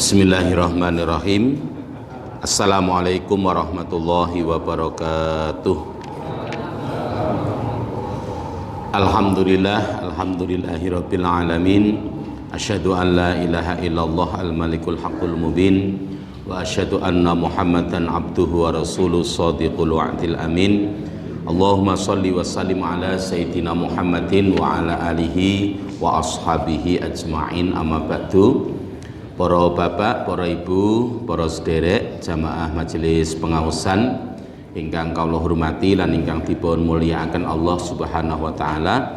Bismillahirrahmanirrahim. Assalamualaikum warahmatullahi wabarakatuh. Alhamdulillahirabbil alamin. Asyhadu an la ilaha illallah al-malikul haqqul mubin wa asyhadu anna Muhammadan abduhu wa rasuluhu shadiqul wa'dil amin. Allahumma shalli wa sallim ala sayyidina Muhammadin wa ala alihi wa ashabihi ajma'in, amma ba'du. Para bapak, para ibu, para sederek jamaah majelis pengaosan ingkang kawula hormati lan ingkang dipun mulyakaken Allah Subhanahu wa taala.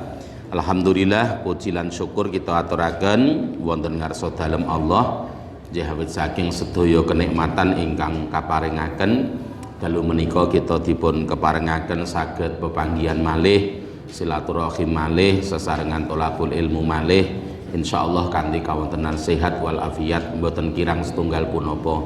Alhamdulillah, puji lan syukur kita aturaken wonten ngarsa dalem Allah njawit saking sedaya kenikmatan ingkang kaparingaken. Dalu menika kita dipun keparingaken saged pepanggihan malih, silaturahim malih, sesarengan tholabul ilmu malih. Insyaallah kanthi kawontenan sehat wal afiat mboten kirang setunggal punapa.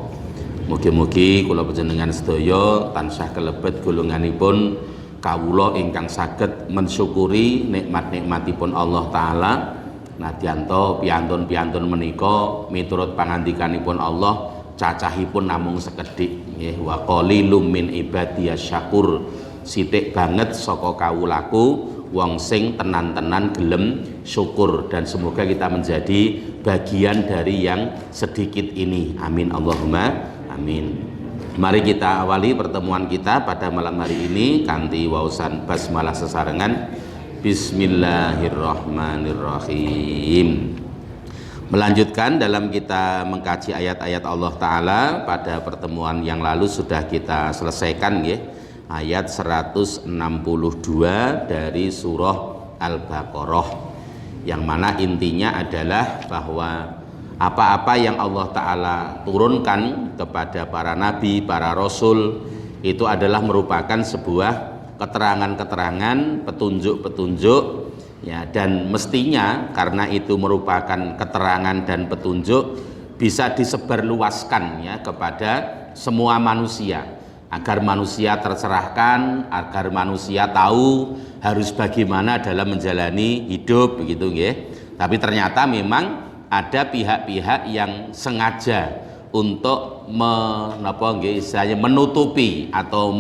Mugi-mugi kula panjenengan sedaya tansah kelebet golonganipun kawula ingkang saged mensyukuri nikmat-nikmatipun Allah taala. Nadyanto piantun-piantun menika miturut pangandikanipun Allah cacahipun namung sekedhik nggih. Wa qalilum min ibadiyas syakur. Sithik banget saka kawulaku wong sing tenan-tenan gelem syukur, dan semoga kita menjadi bagian dari yang sedikit ini. Amin Allahumma amin. Mari kita awali pertemuan kita pada malam hari ini kanthi waosan basmalah sesarengan. Bismillahirrahmanirrahim. Melanjutkan dalam kita mengkaji ayat-ayat Allah taala, pada pertemuan yang lalu sudah kita selesaikan nggih. Ayat 162 dari surah Al-Baqarah, yang mana intinya adalah bahwa apa-apa yang Allah Ta'ala turunkan kepada para nabi, para rasul, itu adalah merupakan sebuah keterangan-keterangan, petunjuk-petunjuk ya, dan mestinya karena itu merupakan keterangan dan petunjuk bisa disebarluaskan ya kepada semua manusia, agar manusia tercerahkan, agar manusia tahu harus bagaimana dalam menjalani hidup, begitu nggih. Tapi ternyata memang ada pihak-pihak yang sengaja untuk menutupi atau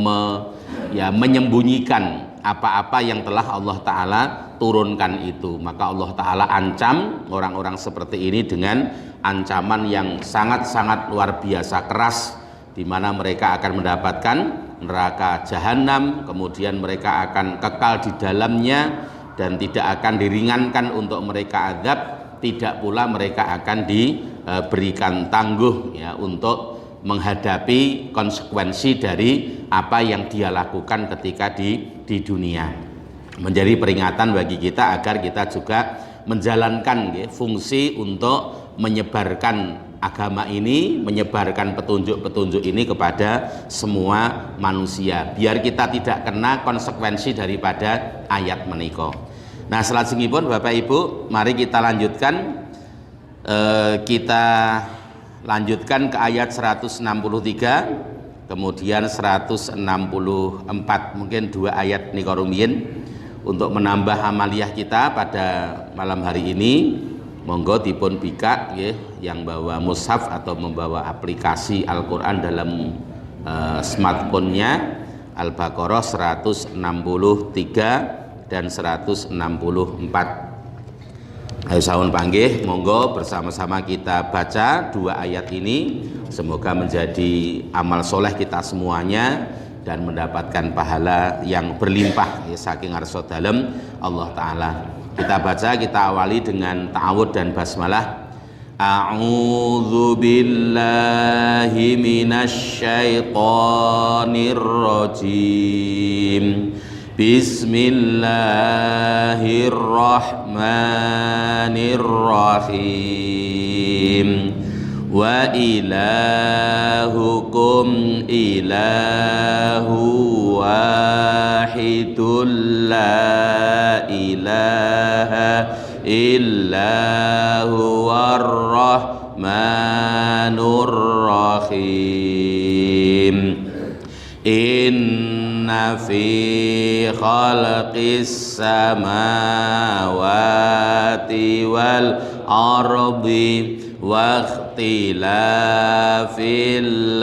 menyembunyikan apa-apa yang telah Allah Ta'ala turunkan itu. Maka Allah Ta'ala ancam orang-orang seperti ini dengan ancaman yang sangat-sangat luar biasa keras, di mana mereka akan mendapatkan neraka jahanam, kemudian mereka akan kekal di dalamnya dan tidak akan diringankan untuk mereka azab, tidak pula mereka akan diberikan tangguh ya untuk menghadapi konsekuensi dari apa yang dia lakukan ketika di dunia. Menjadi peringatan bagi kita agar kita juga menjalankan ya, fungsi untuk menyebarkan agama ini, menyebarkan petunjuk-petunjuk ini kepada semua manusia, biar kita tidak kena konsekuensi daripada ayat menika. Nah, salajengipun Bapak Ibu, mari kita lanjutkan ke ayat 163, kemudian 164, mungkin dua ayat nika rumiyin untuk menambah amaliyah kita pada malam hari ini. Monggo dipun bikak ya, yang bawa mushaf atau membawa aplikasi Al-Quran dalam smartphone-nya, Al-Baqarah 163 dan 164. Ayo sawun panggih, monggo bersama-sama kita baca dua ayat ini. Semoga menjadi amal soleh kita semuanya dan mendapatkan pahala yang berlimpah ya, saking ngarsa dalem Allah Ta'ala. Kita baca, kita awali dengan ta'awud dan basmalah. A'udzu billahi minasy syaithanir rajim. Bismillahirrahmanirrahim. Wa ilahukum ilahu wahidul la ilaha illa huwar rahmanur rahim. Inna fi khalqis samawati wal ardi wa ikhtilafil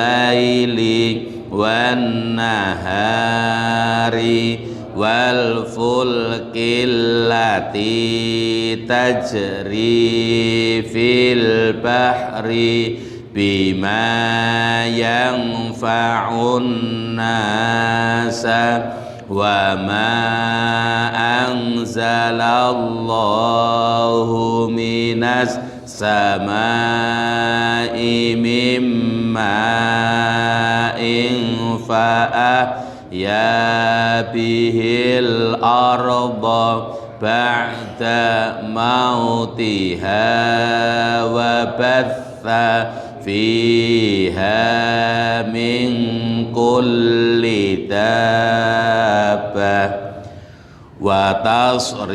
laili wan nahari wal fulkil lati tajri fil bahri bima yanfa'un nasa wa ma anzalallahu minas samai mimma'in ya bihil arda ba'da mautiha wa batha fiha min kulli dabbah wa tasrifir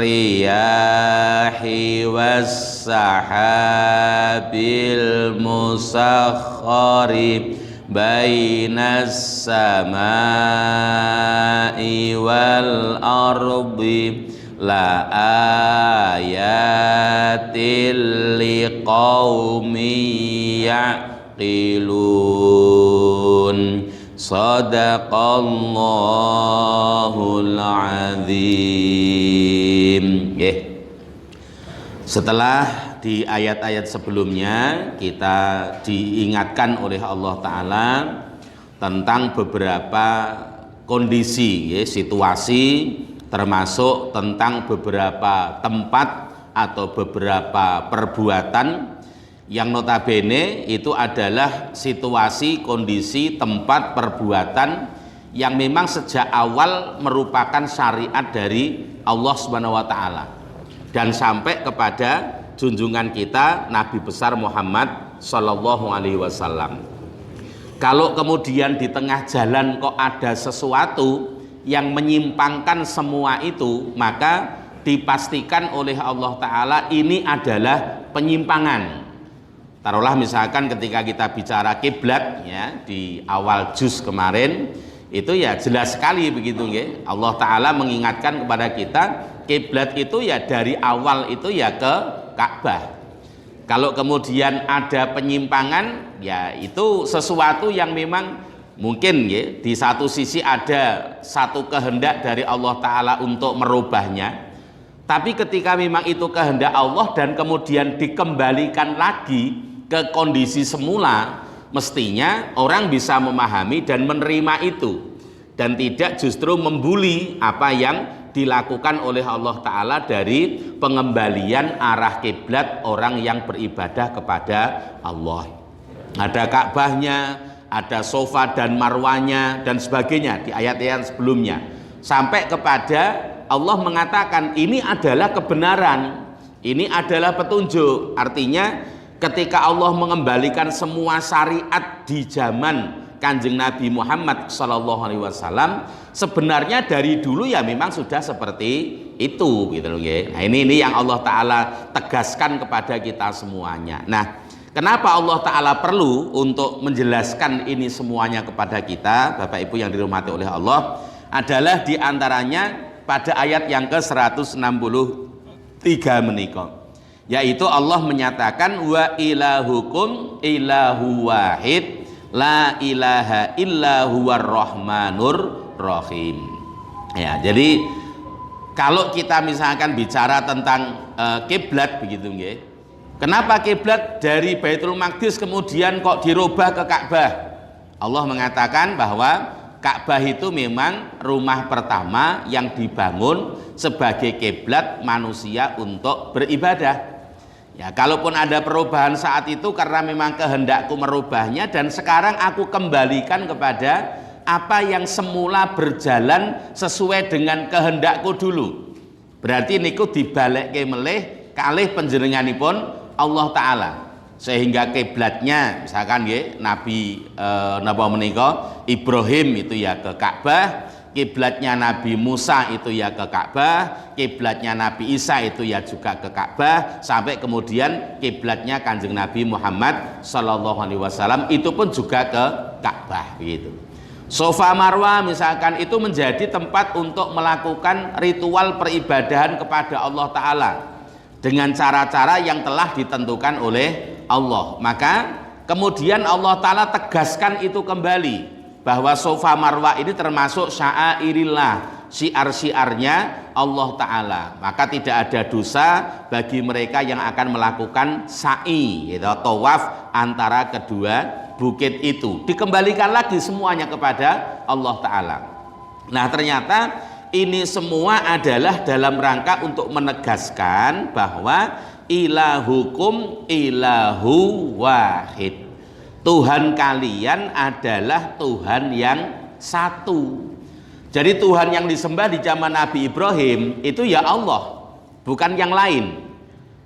riyahi was sahabil musakhkhari bainas samai wal ardi la ayatil liqaumin yaqilun. Sadaqallahul azim. Setelah di ayat-ayat sebelumnya kita diingatkan oleh Allah Ta'ala tentang beberapa kondisi, situasi, termasuk tentang beberapa tempat atau beberapa perbuatan yang notabene itu adalah situasi, kondisi, tempat, perbuatan yang memang sejak awal merupakan syariat dari Allah Subhanahu wa Ta'ala dan sampai kepada junjungan kita Nabi besar Muhammad Sallallahu Alaihi Wasallam. Kalau kemudian di tengah jalan kok ada sesuatu yang menyimpangkan semua itu, maka dipastikan oleh Allah Ta'ala ini adalah penyimpangan. Taruhlah misalkan ketika kita bicara kiblat ya di awal juz kemarin itu ya jelas sekali begitu nggih. Allah Ta'ala mengingatkan kepada kita kiblat itu ya dari awal itu ya ke Ka'bah. Kalau kemudian ada penyimpangan ya itu sesuatu yang memang mungkin ya, di satu sisi ada satu kehendak dari Allah Ta'ala untuk merubahnya, tapi ketika memang itu kehendak Allah dan kemudian dikembalikan lagi ke kondisi semula, mestinya orang bisa memahami dan menerima itu dan tidak justru membuli apa yang dilakukan oleh Allah Ta'ala dari pengembalian arah kiblat orang yang beribadah kepada Allah. Ada Ka'bahnya, ada Sofa dan Marwanya dan sebagainya di ayat-ayat sebelumnya, sampai kepada Allah mengatakan ini adalah kebenaran, ini adalah petunjuk. Artinya ketika Allah mengembalikan semua syariat di zaman Kanjeng Nabi Muhammad SAW, sebenarnya dari dulu ya memang sudah seperti itu gitu loh ya. Nah, ini yang Allah Ta'ala tegaskan kepada kita semuanya. Nah, kenapa Allah Ta'ala perlu untuk menjelaskan ini semuanya kepada kita, Bapak Ibu yang dirahmati oleh Allah, adalah diantaranya pada ayat yang ke-163 menikah, yaitu Allah menyatakan wa ilahukum ilahu wahid la ilaha illa huwar rahmanur rahim. Ya, jadi kalau kita misalkan bicara tentang kiblat begitu nggih. Kenapa kiblat dari Baitul Maqdis kemudian kok dirubah ke Ka'bah? Allah mengatakan bahwa Ka'bah itu memang rumah pertama yang dibangun sebagai kiblat manusia untuk beribadah. Ya, kalaupun ada perubahan saat itu karena memang kehendakku merubahnya dan sekarang aku kembalikan kepada apa yang semula berjalan sesuai dengan kehendakku dulu. Berarti niku dibalekke melih kalih panjenenganipun Allah Ta'ala. Sehingga kiblatnya misalkan nggih Nabi napa menika Ibrahim itu ya ke Ka'bah, kiblatnya Nabi Musa itu ya ke Ka'bah, kiblatnya Nabi Isa itu ya juga ke Ka'bah, sampai kemudian kiblatnya Kanjeng Nabi Muhammad Sallallahu Alaihi Wasallam itu pun juga ke Ka'bah begitu. Sofa Marwa misalkan itu menjadi tempat untuk melakukan ritual peribadahan kepada Allah Ta'ala. dengan cara-cara yang telah ditentukan oleh Allah. Maka kemudian Allah Ta'ala tegaskan itu kembali bahwa Safa Marwah ini termasuk sya'airillah, syiar-syiarnya Allah Ta'ala. Maka tidak ada dosa bagi mereka yang akan melakukan sa'i, yaitu tawaf antara kedua bukit itu. Dikembalikan lagi semuanya kepada Allah Ta'ala. Nah, ternyata ini semua adalah dalam rangka untuk menegaskan bahwa ilahukum ilahu wahid. Tuhan kalian adalah Tuhan yang satu. Jadi Tuhan yang disembah di zaman Nabi Ibrahim itu ya Allah, bukan yang lain.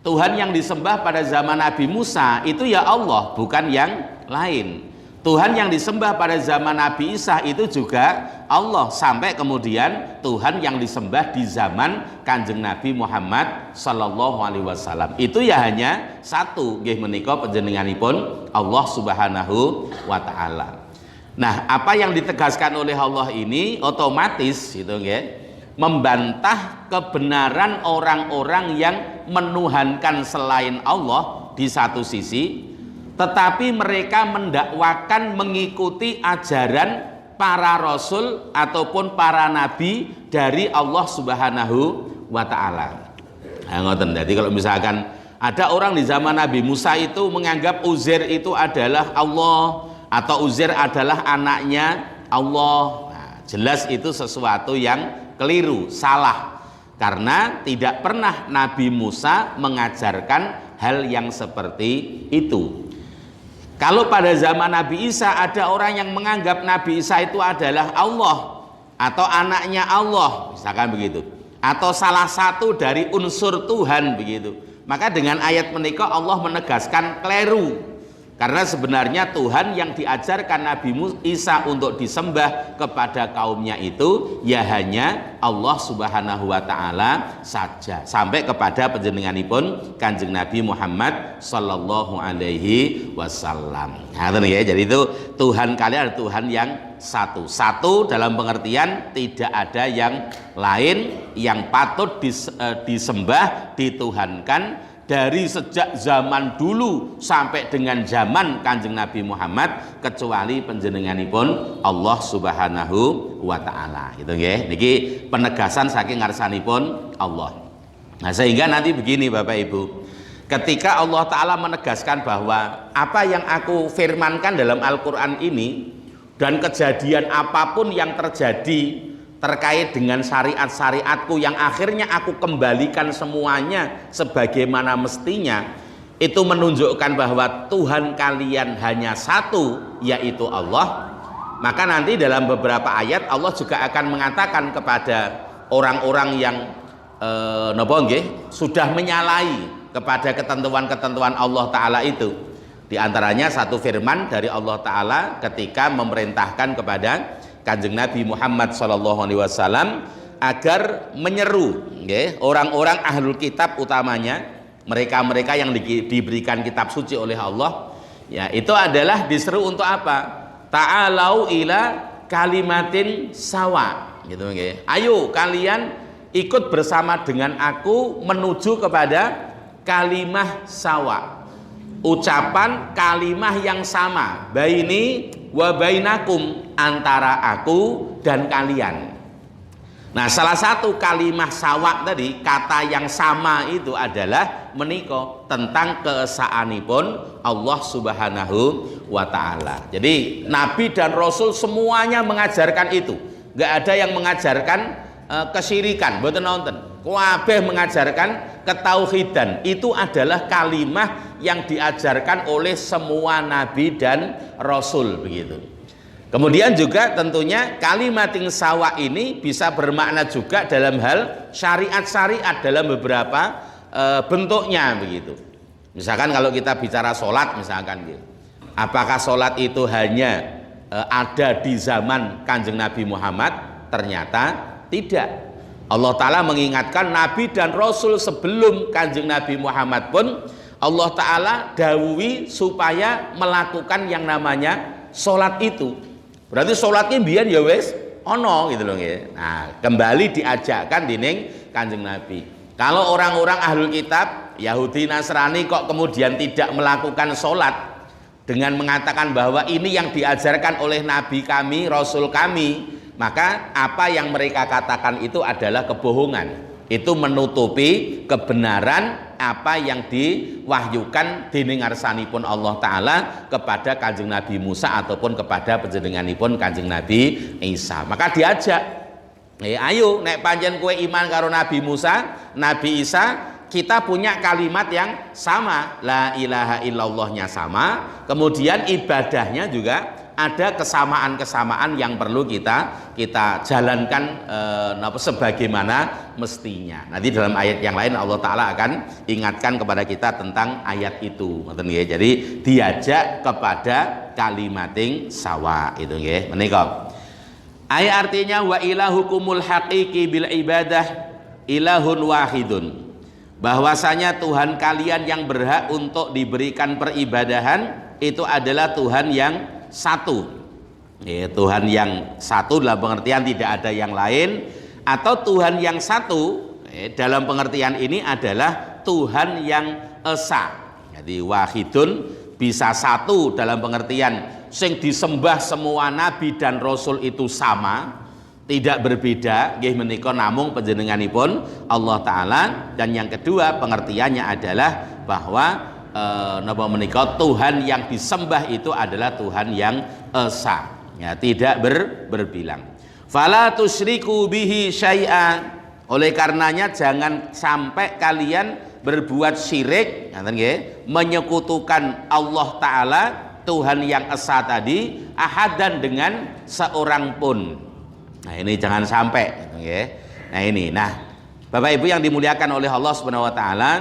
Tuhan yang disembah pada zaman Nabi Musa itu ya Allah, bukan yang lain. Tuhan yang disembah pada zaman Nabi Isa itu juga Allah, sampai kemudian Tuhan yang disembah di zaman Kanjeng Nabi Muhammad sallallahu alaihi wasallam itu ya hanya satu, nggih menika panjenenganipun Allah Subhanahu wa taala. Nah, apa yang ditegaskan oleh Allah ini otomatis itu nggih membantah kebenaran orang-orang yang menuhankan selain Allah di satu sisi, tetapi mereka mendakwakan mengikuti ajaran para rasul ataupun para nabi dari Allah Subhanahu wa taala. Nah, ngoten. Jadi kalau misalkan ada orang di zaman Nabi Musa itu menganggap Uzair itu adalah Allah atau Uzair adalah anaknya Allah, nah, jelas itu sesuatu yang keliru, salah. Karena tidak pernah Nabi Musa mengajarkan hal yang seperti itu. Kalau pada zaman Nabi Isa ada orang yang menganggap Nabi Isa itu adalah Allah atau anaknya Allah, misalkan begitu, atau salah satu dari unsur Tuhan begitu, maka dengan ayat menika Allah menegaskan keliru. Karena sebenarnya Tuhan yang diajarkan Nabi Isa untuk disembah kepada kaumnya itu ya hanya Allah Subhanahu wa taala saja, sampai kepada panjenenganipun Kanjeng Nabi Muhammad sallallahu alaihi wasallam. Nah, ya, jadi itu Tuhan kalian adalah Tuhan yang satu. Satu dalam pengertian tidak ada yang lain yang patut disembah, dituhankan dari sejak zaman dulu sampai dengan zaman Kanjeng Nabi Muhammad kecuali panjenenganipun Allah Subhanahu wa taala. Gitu nggih. Niki penegasan saking ngarsanipun Allah. Nah, sehingga nanti begini Bapak Ibu. Ketika Allah taala menegaskan bahwa apa yang aku firmankan dalam Al-Qur'an ini dan kejadian apapun yang terjadi terkait dengan syariat-syariatku yang akhirnya aku kembalikan semuanya sebagaimana mestinya, itu menunjukkan bahwa Tuhan kalian hanya satu, yaitu Allah. Maka nanti dalam beberapa ayat Allah juga akan mengatakan kepada orang-orang yang sudah menyalahi kepada ketentuan-ketentuan Allah Ta'ala itu. Di antaranya satu firman dari Allah Ta'ala ketika memerintahkan kepada Kanjeng Nabi Muhammad SAW agar menyeru orang-orang ahlul kitab, utamanya mereka-mereka yang diberikan kitab suci oleh Allah, ya, itu adalah diseru untuk apa? Ta'alau ila kalimatin sawa, gitu nggih. Ayo kalian ikut bersama dengan aku menuju kepada kalimah sawa, ucapan kalimah yang sama, baini wa bainakum, antara aku dan kalian. Nah, salah satu kalimah sawa tadi, kata yang sama itu adalah menika tentang keesaanipun Allah Subhanahu wa taala. Jadi nabi dan rasul semuanya mengajarkan itu. Enggak ada yang mengajarkan kesyirikan, mboten nonton. Kabeh mengajarkan ketauhidan. Itu adalah kalimah yang diajarkan oleh semua nabi dan rasul begitu. Kemudian juga tentunya kalimatin sawa ini bisa bermakna juga dalam hal syariat-syariat dalam beberapa bentuknya begitu. Misalkan kalau kita bicara sholat misalkan gitu. Apakah sholat itu hanya ada di zaman Kanjeng Nabi Muhammad? Ternyata tidak. Allah Ta'ala mengingatkan Nabi dan Rasul sebelum Kanjeng Nabi Muhammad pun Allah Ta'ala dawuhi supaya melakukan yang namanya sholat itu. Berarti sholatnya biar ya wes ono gitu loh ya. Nah, kembali diajakkan dining Kanjeng Nabi. Kalau orang-orang ahlul kitab Yahudi Nasrani kok kemudian tidak melakukan sholat dengan mengatakan bahwa ini yang diajarkan oleh Nabi kami, Rasul kami, maka apa yang mereka katakan itu adalah kebohongan. Itu menutupi kebenaran apa yang diwahyukan dening ngarsanipun Allah Ta'ala kepada Kanjeng Nabi Musa ataupun kepada panjenenganipun Kanjeng Nabi Isa. Maka diajak, ayo nek pancen kowe iman karo Nabi Musa, Nabi Isa, kita punya kalimat yang sama, la ilaha illallahnya sama, kemudian ibadahnya juga ada kesamaan-kesamaan yang perlu kita jalankan sebagaimana mestinya. Nanti dalam ayat yang lain Allah Ta'ala akan ingatkan kepada kita tentang ayat itu. Jadi diajak kepada kalimating sawa itu nggih. Menika. Ayat artinya wa ilahukumul haqiqi bil ibadah ilahun wahidun. Bahwasanya Tuhan kalian yang berhak untuk diberikan peribadahan itu adalah Tuhan yang satu. Tuhan yang satu dalam pengertian tidak ada yang lain, atau Tuhan yang satu dalam pengertian ini adalah Tuhan yang esa. Jadi wahidun bisa satu dalam pengertian sing disembah semua nabi dan rasul itu sama, tidak berbeda nggih menika namung panjenenganipun Allah Ta'ala. Dan yang kedua pengertiannya adalah bahwa napa menika Tuhan yang disembah itu adalah Tuhan yang esa, ya, tidak berbilang. Fala tusyriku bihi syai'a. Oleh karenanya jangan sampai kalian berbuat syirik, menyekutukan Allah Ta'ala Tuhan yang esa tadi ahadan dengan seorang pun. Nah ini jangan sampai. Nah Bapak Ibu yang dimuliakan oleh Allah Subhanahu Wa Ta'ala,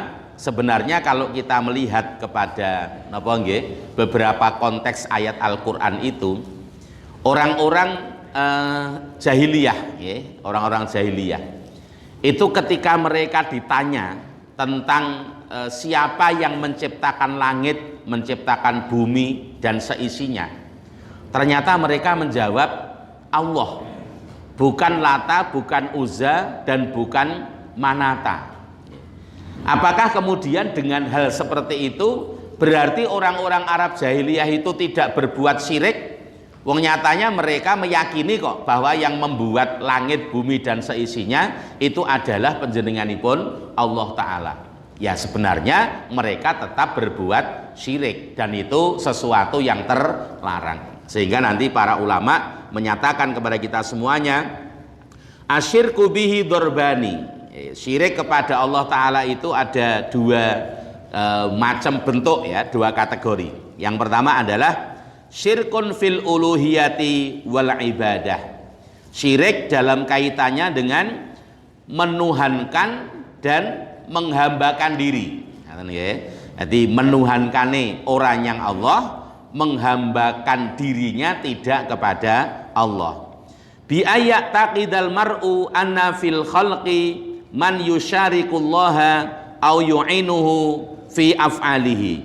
sebenarnya kalau kita melihat kepada beberapa konteks ayat Al-Quran itu, orang-orang jahiliyah, orang-orang jahiliyah itu ketika mereka ditanya tentang siapa yang menciptakan langit, menciptakan bumi dan seisinya, ternyata mereka menjawab Allah, bukan Lata, bukan Uzza, dan bukan Manata. Apakah kemudian dengan hal seperti itu berarti orang-orang Arab jahiliyah itu tidak berbuat syirik? Wong nyatanya mereka meyakini kok bahwa yang membuat langit, bumi dan seisinya itu adalah panjenenganipun Allah Ta'ala. Ya sebenarnya mereka tetap berbuat syirik dan itu sesuatu yang terlarang. Sehingga nanti para ulama menyatakan kepada kita semuanya, asyirku bihi dorbani. Syirik kepada Allah Ta'ala itu ada dua macam bentuk, ya, dua kategori. Yang pertama adalah syirkun fil uluhiyati wal ibadah. Syirik dalam kaitannya dengan menuhankan dan menghambakan diri. Jadi menuhankane orang yang Allah, menghambakan dirinya tidak kepada Allah. Bi ayat taqidal mar'u anna fil khalqi man yusyarikullaha au yu'inuhu fi af'alihi.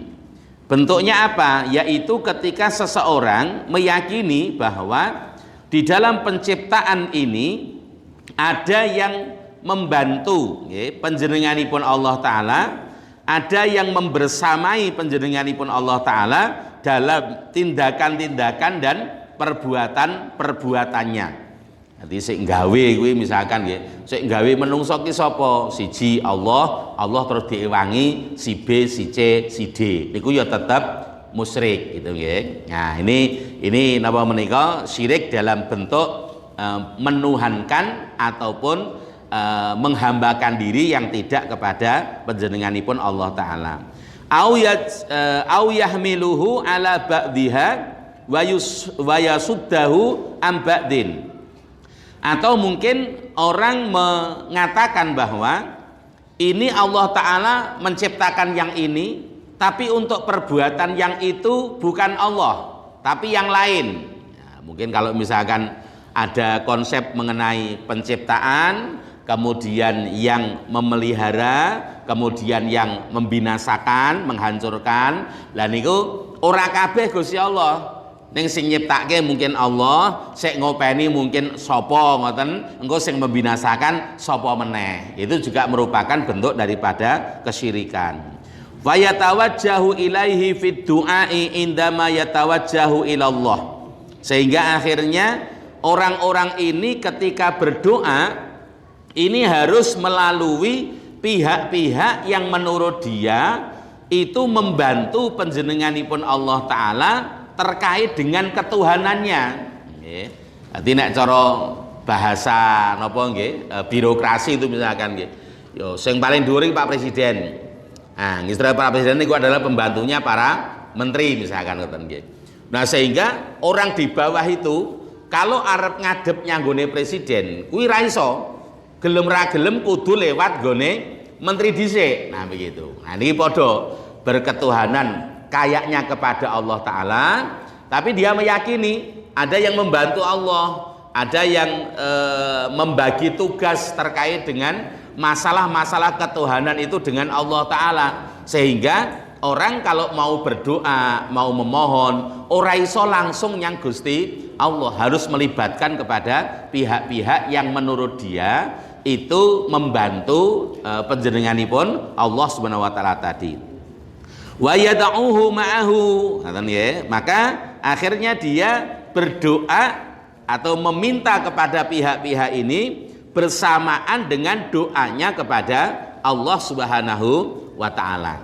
Bentuknya apa? Yaitu ketika seseorang meyakini bahwa di dalam penciptaan ini ada yang membantu panjenenganipun Allah Ta'ala, ada yang membersamai panjenenganipun Allah Ta'ala dalam tindakan-tindakan dan perbuatan-perbuatannya. Jadi sik gawe kuwi misalkan nggih, sik gawe menungso ki sapa? Siji Allah terus diewangi si B, si C, si D. Niku ya tetap musyrik gitu nggih. Nah, ini napa menika syirik dalam bentuk menuhankan ataupun menghambakan diri yang tidak kepada panjenenganipun Allah Ta'ala. Au yahmiluhu ala ba'diha wa yasuddahu am ba'din. Atau mungkin orang mengatakan bahwa ini Allah Ta'ala menciptakan yang ini, tapi untuk perbuatan yang itu bukan Allah, tapi yang lain. Nah, mungkin kalau misalkan ada konsep mengenai penciptaan, kemudian yang memelihara, kemudian yang membinasakan, menghancurkan, lah niku ora kabeh Gusti Allah. Ning sing nyiptake mungkin Allah, sing ngopeni mungkin sapa ngoten, engko sing membinasakan sapa meneh. Itu juga merupakan bentuk daripada kesyirikan. Wa yatawajjahu ilaihi fid du'ai indama yatawajjahu ilallah. Sehingga akhirnya orang-orang ini ketika berdoa ini harus melalui pihak-pihak yang menurut dia itu membantu panjenenganipun Allah Ta'ala terkait dengan ketuhanannya. Jadi nek cara bahasa napa nggih birokrasi itu misalkan nggih. Yo sing paling dhuwur Pak Presiden. Nah, istri Pak Presiden itu adalah pembantunya para menteri misalkan ngoten nggih. Nah, sehingga orang di bawah itu kalau arep ngadep nyanggone presiden, kuwi ra iso. Gelem ra gelem kudu lewat gone menteri dhisik. Nah, begitu. Nah, niki padha berketuhanan kayaknya kepada Allah Ta'ala, tapi dia meyakini ada yang membantu Allah, ada yang membagi tugas terkait dengan masalah-masalah ketuhanan itu dengan Allah Ta'ala, sehingga orang kalau mau berdoa, mau memohon, ora iso langsung yang Gusti Allah, harus melibatkan kepada pihak-pihak yang menurut dia itu membantu panjenenganipun Allah Subhanahu wa taala tadi. Wa yad'uhu ma'ahu, maka akhirnya dia berdoa atau meminta kepada pihak-pihak ini bersamaan dengan doanya kepada Allah Subhanahu wa taala.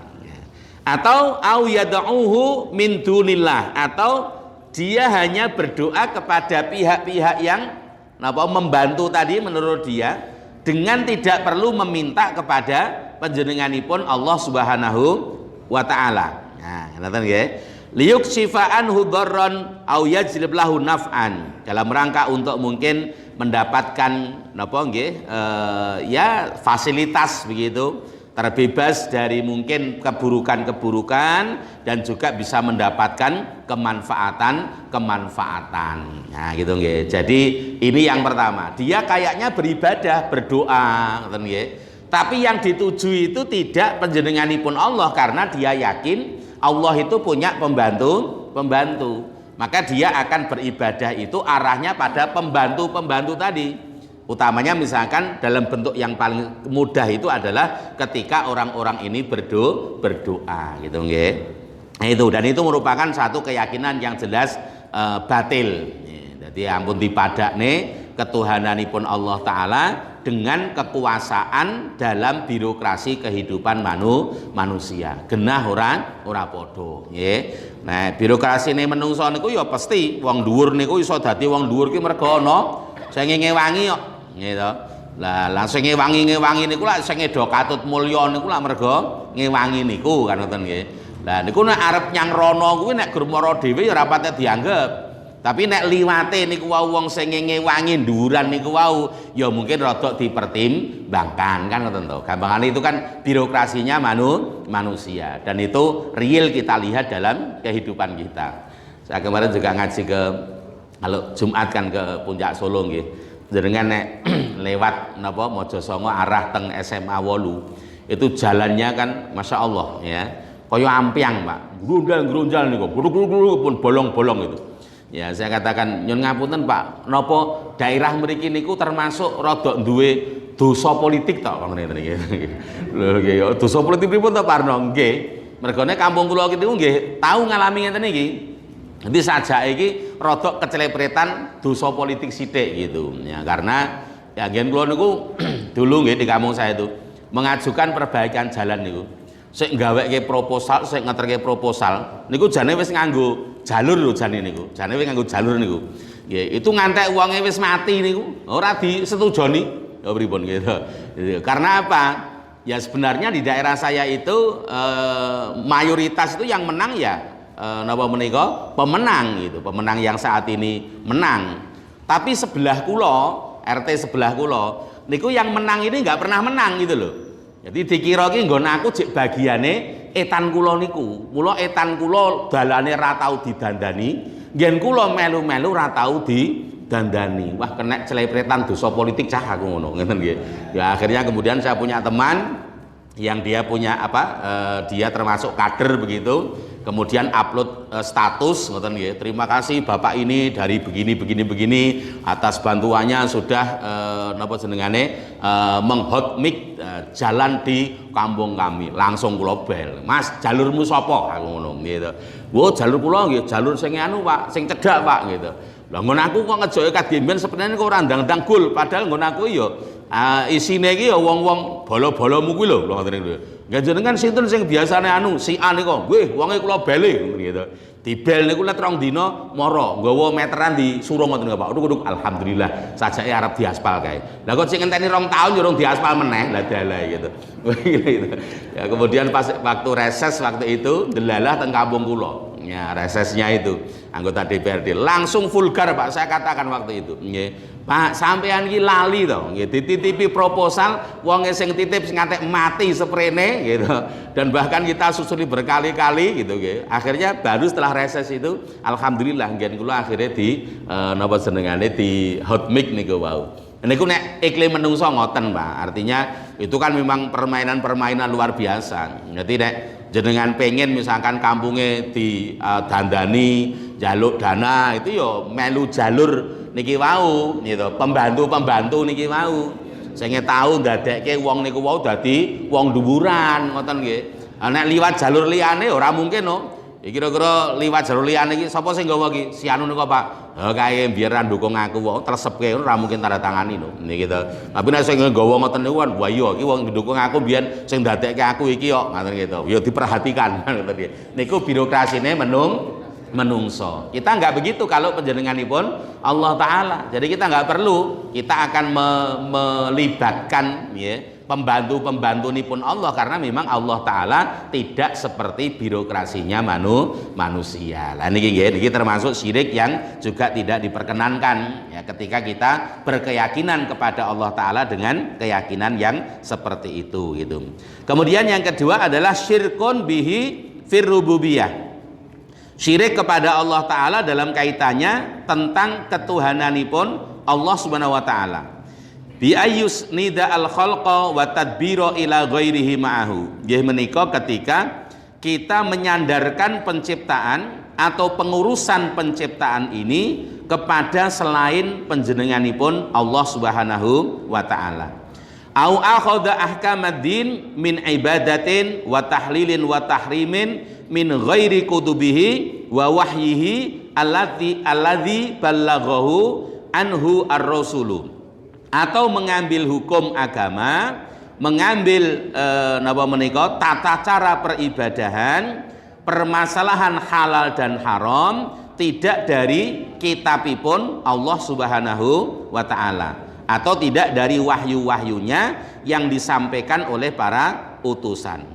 Atau au yad'uhu min dunillah, atau dia hanya berdoa kepada pihak-pihak yang membantu tadi menurut dia dengan tidak perlu meminta kepada panjenenganipun Allah Subhanahu wa ta'ala. Nah, ngoten nggih. Liyuksifa'an hudharran au yajlib lahu naf'an, dalam rangka untuk mungkin mendapatkan ya fasilitas begitu, terbebas dari mungkin keburukan-keburukan dan juga bisa mendapatkan kemanfaatan. Nah, gitu nggih. Jadi ini yang pertama, dia kayaknya beribadah, berdoa, ngoten nggih. Tapi yang dituju itu tidak panjenenganipun Allah, karena dia yakin Allah itu punya pembantu. Maka dia akan beribadah itu arahnya pada pembantu tadi. Utamanya misalkan dalam bentuk yang paling mudah itu adalah ketika orang-orang ini berdoa gitu nggih. Nah, itu, dan itu merupakan satu keyakinan yang jelas batil. Jadi ampun dipadakne ketuhananipun Allah Ta'ala dengan kekuasaan dalam birokrasi kehidupan manusia. Genah ora padha nggih. Nah, birokrasi ini menungso niku ya pasti wong dhuwur niku iso dadi wong dhuwur ki mergo ana sing ngewangi kok gitu. Lah langsung ngewangi niku lak sing edo katut mulya niku lak mergo ngewangi niku kan ngoten nggih. Lah niku nek arep nyang rono kuwi nek gurmara dhewe ya ora patut dianggep. Tapi nek liwate niku wau wong sing ngewangi dhuwuran niku wau ya mungkin rada dipertimbangkan kan ngoten to. Gampangane itu kan birokrasinya manusia, dan itu real kita lihat dalam kehidupan kita. Saya kemarin juga ngaji ke kalau Jumat kan ke Puncak Solo nggih. Jenengan nek lewat napa Mojosongo arah teng SMA 8 itu jalannya kan Masya Allah ya, kaya ampiang Pak, grondal niku, pun bolong-bolong itu. Ya, saya katakan nyun ngapunten Pak, napa daerah mriki niku termasuk rada duwe dosa politik tok ngene iki. Lho nggih, dosa politik pripun to Parno? Nggih. Mergone kampung kula niku nggih tau ngalami ngeten iki. Nanti sajake iki rada kecelepretan dosa politik sithik gitu. Ya, karena ya ngen kula niku dulu nggih di kampung saya itu mengajukan perbaikan jalan niku. Sik gaweke proposal, sik ngeterke proposal niku jane wis nganggo jalur lho jane niku. Jane wis nganggo jalur niku. Nggih, itu ngantek wonge wis mati niku ora disetujoni. Ya pripun gitu. Karena apa? Ya sebenarnya di daerah saya itu mayoritas itu yang menang ya napa menika pemenang gitu. Pemenang yang saat ini menang. Tapi sebelah kula, RT sebelah kula niku yang menang ini nggak pernah menang gitu loh. Jadi dikira ki nggon aku jek bagiane etan kula niku. Mula etan kula dalane ra tau didandani, nggen kula melu-melu ra tau didandani. Wah, kena celepretan dosa politik cah aku ngono, ngeten nggih. Ya akhirnya kemudian saya punya teman yang dia punya dia termasuk kader begitu. Kemudian upload status ngoten nggih. Terima kasih Bapak ini dari begini atas bantuannya sudah napa jenengane menghot mic jalan di kampung kami. Langsung kula bel. Mas, jalurmu sapa? Aku ngono gitu. Wo, jalur kula nggih, jalur sing anu Pak, sing cedhak Pak gitu. Lah nggon aku kok ngejoke kademben sebenarnya kok ora ndang-ndang gol, padahal nggon aku ya isine iki ya wong-wong bolo-bolomu kuwi lho ngoten niku. Nggih jenengan sinten sing biasane anu si A niku, nggih wonge kula bele ngoten gitu. Dibel niku let rong dina mara, nggawa meteran di surung ngoten niku Pak. Uduk alhamdulillah sajake arep diaspal kae. Lah kok sing ngenteni 2 tahun ya urung diaspal meneh, lah dalah gitu. Ya kemudian pas waktu reses waktu itu delalah teng kampung kula. Ya resesnya itu anggota DPRD langsung vulgar Pak, saya katakan waktu itu nggih Pak sampean iki lali to nggih dititipi proposal wong sing titip sing ngantek mati seprene gitu, dan bahkan kita susuli berkali-kali gitu nggih. Akhirnya baru setelah reses itu alhamdulillah nggih kula akhirnya di napa jenengane di hot mic niku wau. Niku nek iklim menungso ngoten Pak, artinya itu kan memang permainan luar biasa. Jadi nek jenengan pengen misalkan kampungnya di dandani jaluk dana itu yo melu jalur niki wau gitu, pembantu niki wau sing tahu ndadekke wong niku wau dadi wong dhuwuran ngoten nggih. Nek liwat jalur liyane ora mungkin no. Iki kira-kira liwat jalur liyane iki sapa sing nggawa iki? Si anu niku Pak. Kae biar ra ndukung aku wae tresepke ora mungkin tanda tangani lho niki to. Tapi nek sing nggawa ngoten niku kan wah iya iki wong ndukung aku biyen sing ndadekke aku iki kok ngoten gitu. Ya diperhatikan ngoten nggih. Niku birokrasine menungso. Kita nggak begitu kalau penjenenganipun Allah Ta'ala. Jadi kita nggak perlu, kita akan melibatkan ya pembantu ini pun Allah, karena memang Allah Ta'ala tidak seperti birokrasinya manusia. Lah niki termasuk syirik yang juga tidak diperkenankan ya, ketika kita berkeyakinan kepada Allah Ta'ala dengan keyakinan yang seperti itu gitu. Kemudian yang kedua adalah syirkun bihi fir rububiyah. Syirik kepada Allah Ta'ala dalam kaitannya tentang ketuhananipun Allah Subhanahu wa Ta'ala. Bi ayyus nida al khalqa wa tadbiro ila ghairihi ma'ahu. Nggih menika ketika kita menyandarkan penciptaan atau pengurusan penciptaan ini kepada selain panjenenganipun Allah Subhanahu wa Ta'ala. Au akhadha ahkamaddin min ibadatin wa tahlilin wa tahrimin min ghairi kutubihi wa wahyihi alladzi ballaghahu anhu ar-rasulu. Atau mengambil hukum agama, mengambil napa menika tata cara peribadahan, permasalahan halal dan haram tidak dari kitabipun Allah Subhanahu wa Ta'ala, atau tidak dari wahyu-wahyunya yang disampaikan oleh para utusan.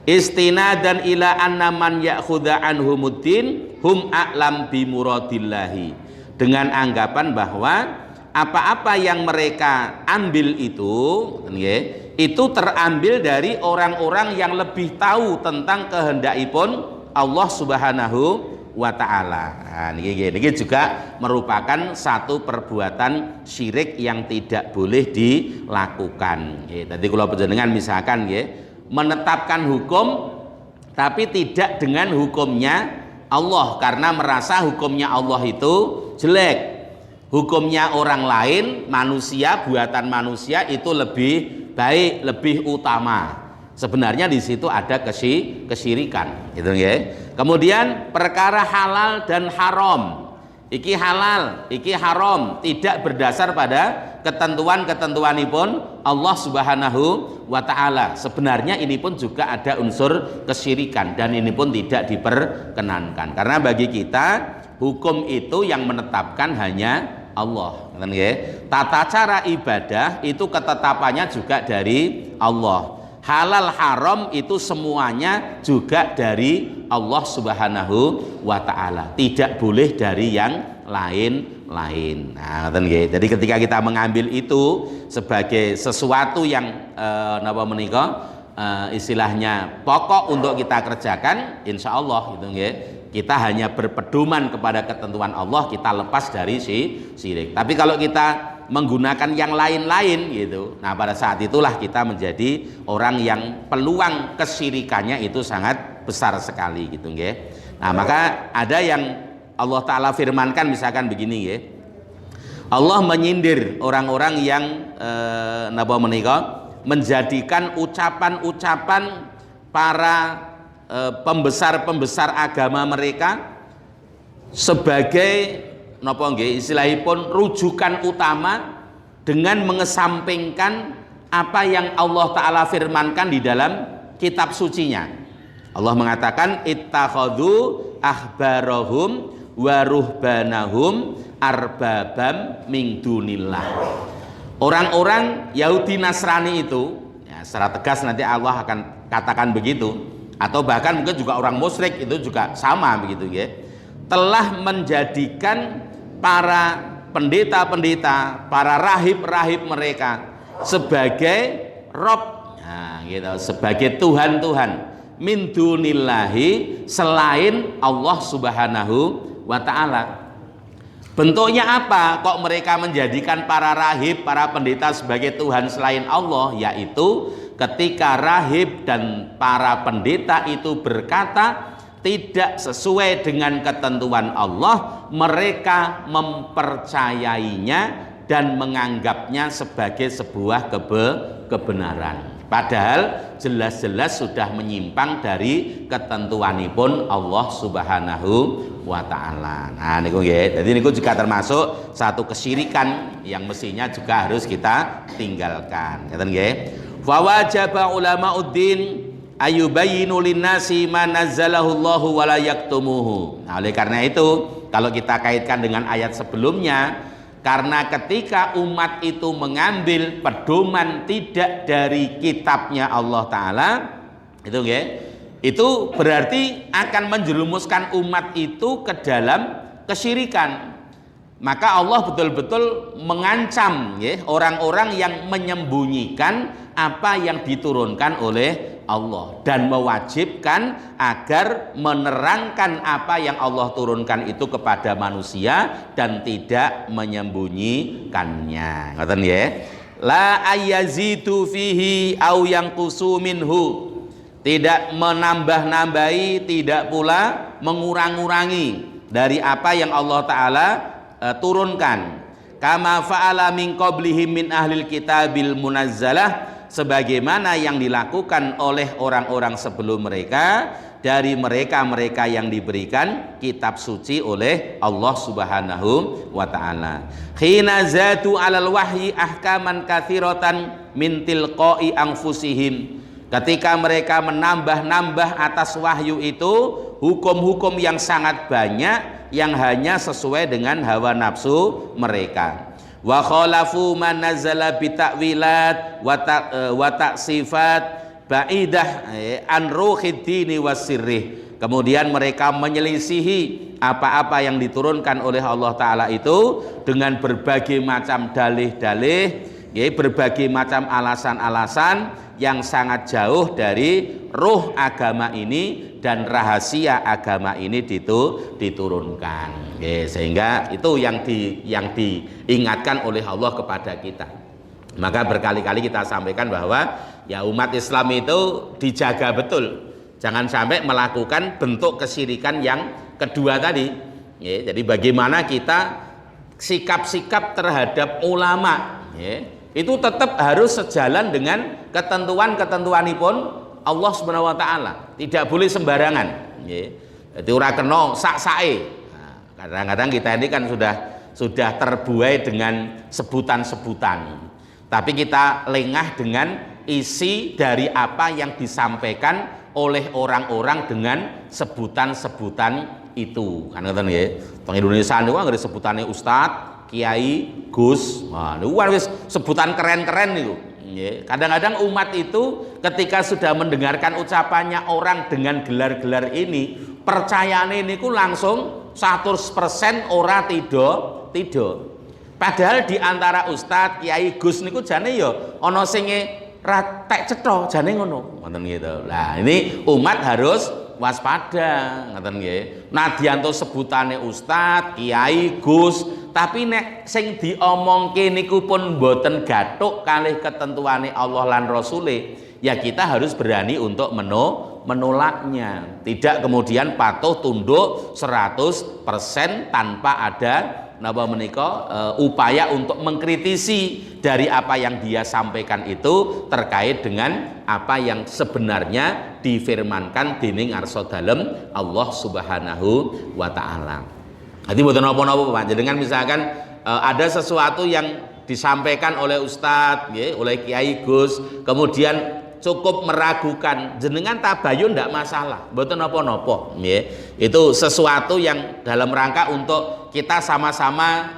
Istinadan ila anna man ya'khudha anhumuddin hum a'lam bi muradillahi, dengan anggapan bahwa apa-apa yang mereka ambil itu terambil dari orang-orang yang lebih tahu tentang kehendakipun Allah Subhanahu wa Ta'ala. Nah, niki juga merupakan satu perbuatan syirik yang tidak boleh dilakukan. Tadi kalau panjenengan misalkan menetapkan hukum tapi tidak dengan hukumnya Allah, karena merasa hukumnya Allah itu jelek. Hukumnya orang lain, manusia, buatan manusia itu lebih baik, lebih utama. Sebenarnya di situ ada kesyirikan, gitu ya. Kemudian perkara halal dan haram, iki halal, iki haram, tidak berdasar pada ketentuan-ketentuanipun Allah Subhanahu wa Ta'ala. Sebenarnya ini pun juga ada unsur kesyirikan dan ini pun tidak diperkenankan, karena bagi kita hukum itu yang menetapkan hanya Allah. Tata cara ibadah itu ketetapannya juga dari Allah. Halal haram itu semuanya juga dari Allah Subhanahu wa Ta'ala, tidak boleh dari yang lain-lain. Nah, jadi ketika kita mengambil itu sebagai sesuatu yang istilahnya pokok untuk kita kerjakan, insya Allah kita hanya berpedoman kepada ketentuan Allah, kita lepas dari syirik. Tapi kalau kita menggunakan yang lain-lain gitu. Nah, pada saat itulah kita menjadi orang yang peluang kesyirikannya itu sangat besar sekali gitu nggih. Nah, maka ada yang Allah Ta'ala firmankan misalkan begini nggih. Allah menyindir orang-orang yang napa menika menjadikan ucapan-ucapan para pembesar-pembesar agama mereka sebagai napa nggih istilahipun rujukan utama dengan mengesampingkan apa yang Allah Ta'ala firmankan di dalam kitab sucinya. Allah mengatakan ittakhadhu ahbarahum wa ruhbanahum arbabam min dunillah. Orang-orang Yahudi Nasrani itu ya, secara tegas nanti Allah akan katakan begitu, atau bahkan mungkin juga orang musyrik itu juga sama begitu ya, telah menjadikan para pendeta-pendeta, para rahib-rahib mereka sebagai rob, nah, gitu, sebagai Tuhan-Tuhan min dunillahi, selain Allah Subhanahu wa ta'ala. Bentuknya apa kok mereka menjadikan para rahib, para pendeta sebagai Tuhan selain Allah? Yaitu ketika rahib dan para pendeta itu berkata tidak sesuai dengan ketentuan Allah, mereka mempercayainya dan menganggapnya sebagai sebuah kebenaran. Padahal jelas-jelas sudah menyimpang dari ketentuanipun Allah Subhanahu wa ta'ala. Nah niku nggih. Jadi niku juga termasuk satu kesyirikan yang mestinya juga harus kita tinggalkan. Ngeten nggih. Fa wajaba ulamauddin ayubayyinu linnasi ma nazzalahu Allahu wa la yaktumuhu. Nah, oleh karena itu kalau kita kaitkan dengan ayat sebelumnya, karena ketika umat itu mengambil pedoman tidak dari kitabnya Allah Ta'ala, itu berarti akan menjerumuskan umat itu ke dalam kesyirikan. Maka Allah betul-betul mengancam orang-orang yang menyembunyikan apa yang diturunkan oleh Allah dan mewajibkan agar menerangkan apa yang Allah turunkan itu kepada manusia dan tidak menyembunyikannya. Ngoten nggih. La ayazidu fihi au yanqusu minhu. Tidak menambah-nambahi, tidak pula mengurang-urangi dari apa yang Allah Ta'ala turunkan. Kama fa'ala min qablihim min ahlil kitabil munazzalah, sebagaimana yang dilakukan oleh orang-orang sebelum mereka dari mereka-mereka yang diberikan kitab suci oleh Allah Subhanahu wa ta'ala. Khina zatu 'alal wahyi ahkaman katsiratan min tilqa'i anfusihim. Ketika mereka menambah-nambah atas wahyu itu hukum-hukum yang sangat banyak yang hanya sesuai dengan hawa nafsu mereka. Wa khalafu man nazala bi ta'wilat wa ta'sifat ba'idah an ruhid dini wasirrih. Kemudian mereka menyelisihi apa-apa yang diturunkan oleh Allah Ta'ala itu dengan berbagai macam dalih-dalih, berbagai macam alasan-alasan yang sangat jauh dari ruh agama ini dan rahasia agama ini diturunkan. Sehingga itu yang diingatkan oleh Allah kepada kita. Maka berkali-kali kita sampaikan bahwa ya umat Islam itu dijaga betul, jangan sampai melakukan bentuk kesyirikan yang kedua tadi. Jadi bagaimana kita sikap-sikap terhadap ulama, itu tetap harus sejalan dengan ketentuan-ketentuanipun Allah Subhanahu wa ta'ala. Tidak boleh sembarangan. Jadi ora kena sak-sake. Nah, kadang-kadang kita ini kan sudah terbuai dengan sebutan-sebutan. Tapi kita lengah dengan isi dari apa yang disampaikan oleh orang-orang dengan sebutan-sebutan itu. Kan ngoten nggih. Teng Indonesia niku anggere sebutane ustadz, kiai, gus, wah niku wis sebutan keren-keren niku. Kadang-kadang umat itu ketika sudah mendengarkan ucapannya orang dengan gelar-gelar ini, percayane niku langsung 100% ora tido. Padahal di antara ustadz, kiai, gus niku jane ya ana sing ra tek cetha jane ngono. Ngoten gitu. Nah, ini umat harus waspada, ngoten nggih. Nadyanto sebutane ustadz, kiai, gus, tapi nek sing diomongke niku pun boten gathuk kalih ketentuane Allah lan Rasule, ya kita harus berani untuk menolaknya. Tidak kemudian patuh tunduk 100% tanpa ada napa menika upaya untuk mengkritisi dari apa yang dia sampaikan itu terkait dengan apa yang sebenarnya difirmankan dening ngarsa dalem Allah Subhanahu wa taala. Jadi mboten napa-napa Pak, jenengan misalkan ada sesuatu yang disampaikan oleh ustadz, oleh Kiai Gus, kemudian cukup meragukan, jenengan tabayun tidak masalah, mboten napa-napa, itu sesuatu yang dalam rangka untuk kita sama-sama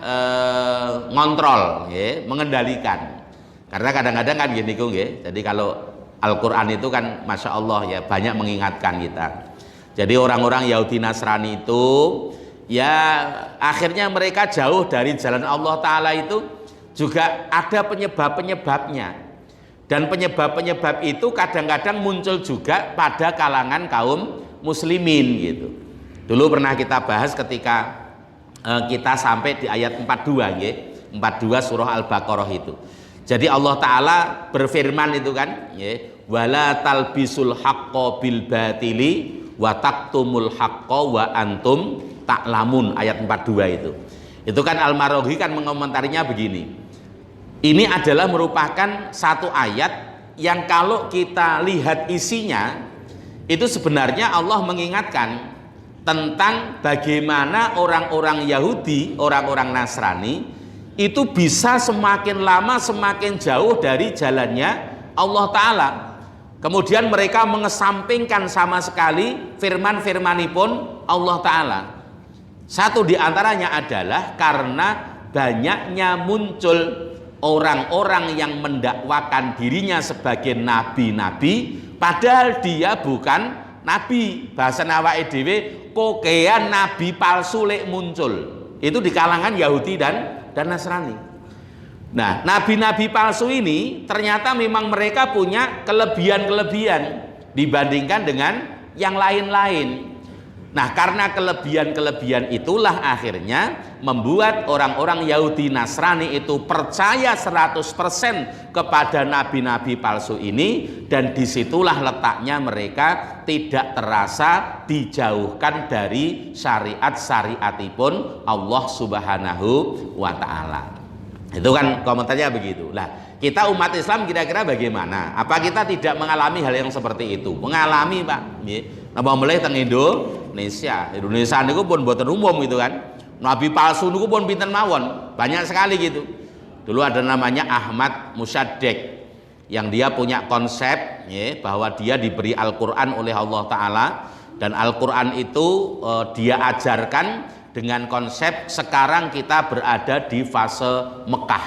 ngontrol, mengendalikan. Karena kadang-kadang kan gini kok, jadi kalau Al-Quran itu kan masya Allah ya banyak mengingatkan kita. Jadi orang-orang Yahudi Nasrani itu ya akhirnya mereka jauh dari jalan Allah Ta'ala itu juga ada penyebab-penyebabnya, dan penyebab-penyebab itu kadang-kadang muncul juga pada kalangan kaum muslimin gitu. Dulu pernah kita bahas ketika kita sampai di ayat 42 42 surah Al-Baqarah itu. Jadi Allah Ta'ala berfirman itu kan, wala talbisul haqqo bil batili wa taktumul haqqo wa antum ta'lamun, ayat 42 itu. Itu kan Al-Maraghi kan mengomentarinya begini. Ini adalah merupakan satu ayat yang kalau kita lihat isinya itu sebenarnya Allah mengingatkan tentang bagaimana orang-orang Yahudi, orang-orang Nasrani itu bisa semakin lama semakin jauh dari jalannya Allah Ta'ala. Kemudian mereka mengesampingkan sama sekali firman-firmanipun Allah Ta'ala. Satu diantaranya adalah karena banyaknya muncul orang-orang yang mendakwakan dirinya sebagai nabi-nabi, padahal dia bukan nabi. Bahasa awake dhewe kokean nabi palsu lek muncul. Itu di kalangan Yahudi dan Nasrani. Nah, nabi-nabi palsu ini ternyata memang mereka punya kelebihan-kelebihan dibandingkan dengan yang lain-lain. Nah, karena kelebihan-kelebihan itulah akhirnya membuat orang-orang Yahudi Nasrani itu percaya 100% kepada nabi-nabi palsu ini, dan disitulah letaknya mereka tidak terasa dijauhkan dari syariat-syariatipun Allah Subhanahu wa Ta'ala. Itu kan komentarnya begitu. Nah, kita umat Islam kira-kira bagaimana? Apa kita tidak mengalami hal yang seperti itu? Mengalami, Pak. Napa mulai teng Indonesia niku pun boten umum gitu kan. Nabi palsu niku pun pinten mawon, banyak sekali gitu. Dulu ada namanya Ahmad Musaddek yang dia punya konsep bahwa dia diberi Al-Qur'an oleh Allah Ta'ala, dan Al-Qur'an itu dia ajarkan dengan konsep sekarang kita berada di fase Mekah.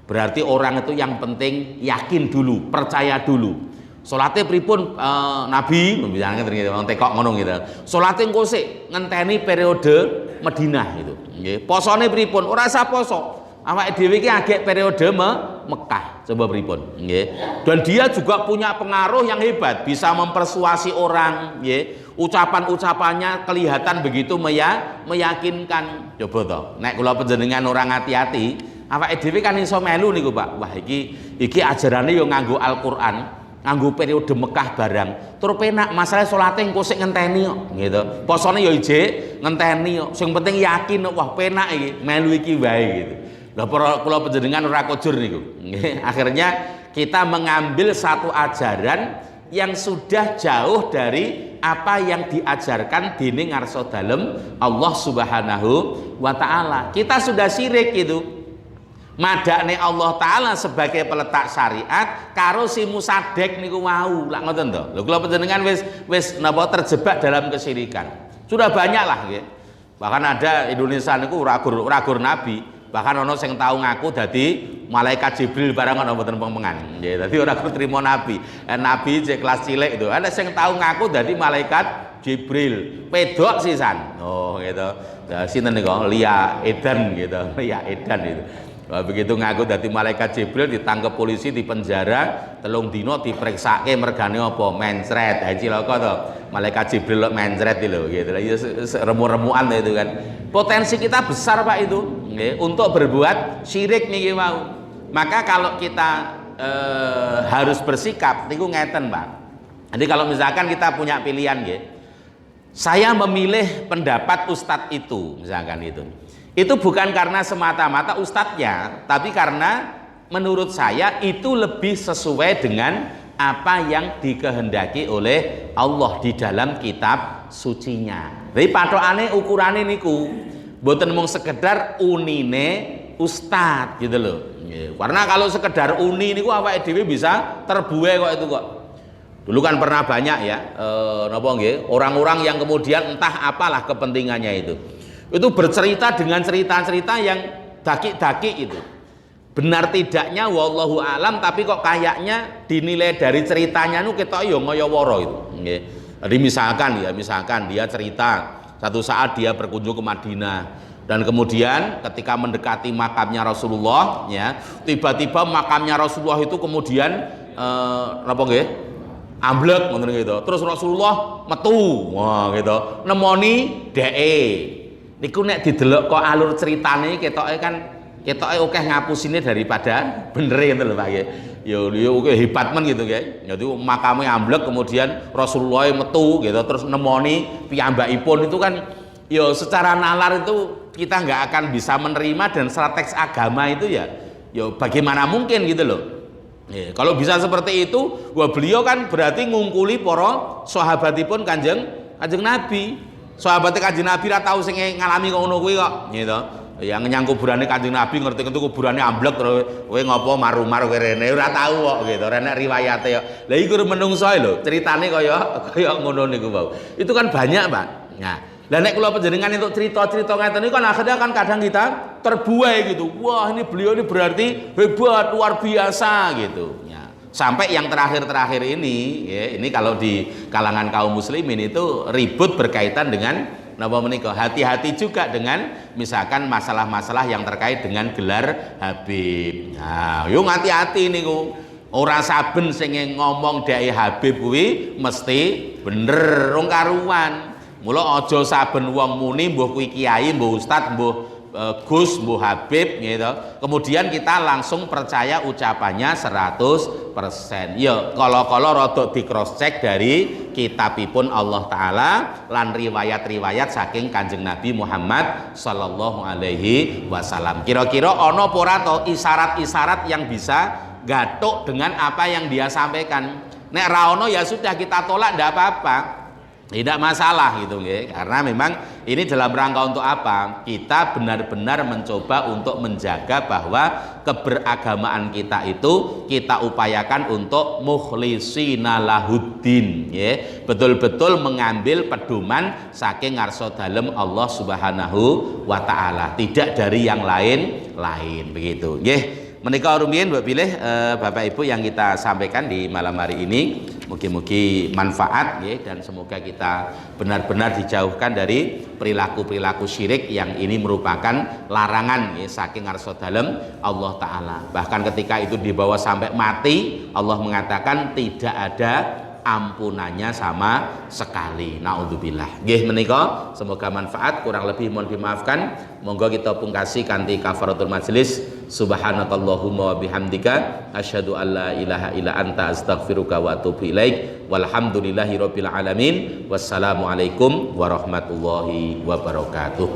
Berarti orang itu yang penting yakin dulu, percaya dulu. Salate pripun Nabi misalnya wong tekok ngono gitu. Salate engko sik ngenteni periode Madinah gitu. Nggih. Posone pripun? Ora usah poso. Awake dhewe iki agek periode Mekah. Coba pripun? Nggih. Dan dia juga punya pengaruh yang hebat, bisa mempersuasi orang, nggih. Ucapan-ucapannya kelihatan begitu meyakinkan. Coba to. Nek kula panjenengan orang hati-hati, awake dhewe kan iso melu niku, Pak. Wah, iki ajarane yo nganggo Al-Qur'an. Nganggo periode Mekah barang, terus penak masalah salate engko sik ngenteni kok gitu. Posone ya ijik ngenteni kok. Sing penting yakin wah penak iki, melu iki wae gitu. Lah para kula panjenengan ora kujur niku. Akhirnya kita mengambil satu ajaran yang sudah jauh dari apa yang diajarkan dening ngarsa dalem Allah Subhanahu wa Ta'ala. Kita sudah syirik gitu. Madakne Allah Ta'ala sebagai peletak syariat karo si Musadek niku wau lak ngoten to. Lho kula panjenengan wis napa terjebak dalam kesyirikan. Sudah banyak lah nggih. Bahkan ada Indonesia niku ragur nabi. Bahkan ana sing tau ngaku dadi malaikat Jibril barang ana mboten pengen. Nggih, dadi ora ketrima nabi. Nabi cek kelas cilik itu. Ada sing tau ngaku dadi malaikat Jibril. Pedok sisan. Oh gitu. Sinten niku Lia Edan gitu. Lia Edan itu. Begitu ngaku dadi malaikat Jibril ditangkep polisi di penjara telung dino diperiksake mergane apa mencret cilaka to malaikat Jibril mencret lho gitu remu-remuan itu kan potensi kita besar Pak itu nggih untuk berbuat syirik niki mau maka kalau kita harus bersikap niku ngeten Pak jadi kalau misalkan kita punya pilihan nggih saya memilih pendapat ustadz itu misalkan itu bukan karena semata-mata ustadznya, tapi karena menurut saya itu lebih sesuai dengan apa yang dikehendaki oleh Allah di dalam kitab sucinya. Jadi patokane ukurane niku mboten mung sekedar unine ustadz gitu loh. Karena kalau sekedar uni niku awake dhewe bisa terbuai kok itu kok. Dulu kan pernah banyak ya napa nggih orang-orang yang kemudian entah apalah kepentingannya itu bercerita dengan cerita-cerita yang daki-daki itu benar tidaknya wallahu alam tapi kok kayaknya dinilai dari ceritanya nu ketok ya ngoyo-woro itu nggih. Jadi misalkan dia cerita satu saat dia berkunjung ke Madinah dan kemudian ketika mendekati makamnya Rasulullah ya tiba-tiba makamnya Rasulullah itu kemudian apa nggih amblek ngoten gitu. Terus Rasulullah metu wah gitu nemoni dhek niku nek didelok kok alur ceritane ketoke akeh ngapusine daripada bener ngoten lho Pak nggih. Ya hebat men gitu nggih. Jadi makame amblek kemudian Rasulullah metu gitu terus nemoni piyambakipun itu kan ya secara nalar itu kita nggak akan bisa menerima dan secara teks agama itu ya bagaimana mungkin gitu loh. Ya, kalau bisa seperti itu, wah beliau kan berarti ngungkuli para sahabatipun Kanjeng Nabi. Sahabatnya Kanjeng Nabi ra tau sing ngalami ngono kuwi kok gitu. Yang nyang kuburane Kanjeng Nabi ngerti kuburane amblek terus kowe ngopo marumar kowe rene ora tau kok gitu. Rene riwayate ya. Lah iku menungso lho, ceritane kaya ngono niku wau. Itu kan banyak, Pak. Nah, lah nek kula panjenengan untuk cerita-cerita ngeten niku kan akhirnya kan kadang kita terbuai gitu. Wah, ini beliau ini berarti hebat, luar biasa gitu. Ya. Sampai yang terakhir-terakhir ini, ya, ini kalau di kalangan kaum muslimin itu ribut berkaitan dengan napa menika. Hati-hati juga dengan misalkan masalah-masalah yang terkait dengan gelar Habib. Nah, yo hati-hati niku. Ora saben sing ngomong dhek Habib kuwi mesti bener rong karuan. Mula aja saben wong muni mbuh kuwi kiai, mbuh ustad, mbuh Gus, mbuh Habib gitu. Kemudian kita langsung percaya ucapannya 100%. Ya, kalau rada di cross check dari kitabipun Allah taala lan riwayat-riwayat saking Kanjeng Nabi Muhammad sallallahu alaihi wasallam. Kira-kira ana apa ora to isyarat-isyarat yang bisa gatuk dengan apa yang dia sampaikan. Nek ra ono ya sudah kita tolak ndak apa-apa. Tidak masalah gitu nggih. Karena memang ini dalam rangka untuk apa? Kita benar-benar mencoba untuk menjaga bahwa keberagamaan kita itu kita upayakan untuk mukhlisina lahuddin ya. Betul-betul mengambil pedoman saking ngarsa dalem Allah Subhanahu wa taala, tidak dari yang lain begitu nggih. Menika rumiyin mbok pilih Bapak Ibu yang kita sampaikan di malam hari ini. Mugi-mugi manfaat ya, dan semoga kita benar-benar dijauhkan dari perilaku-perilaku syirik yang ini merupakan larangan ya, saking ngarsa dalem Allah taala. Bahkan ketika itu dibawa sampai mati, Allah mengatakan tidak ada ampunannya sama sekali. Naudzubillah. Nggih menika semoga manfaat, kurang lebih mohon dimaafkan. Monggo kita pungkasi kanthi kafaratul majelis. Subhanakallahumma wa bihamdika asyhadu an la ilaha illa anta astaghfiruka wa atubu ilaik. Walhamdulillahirabbil alamin. Wassalamualaikum warahmatullahi wabarakatuh.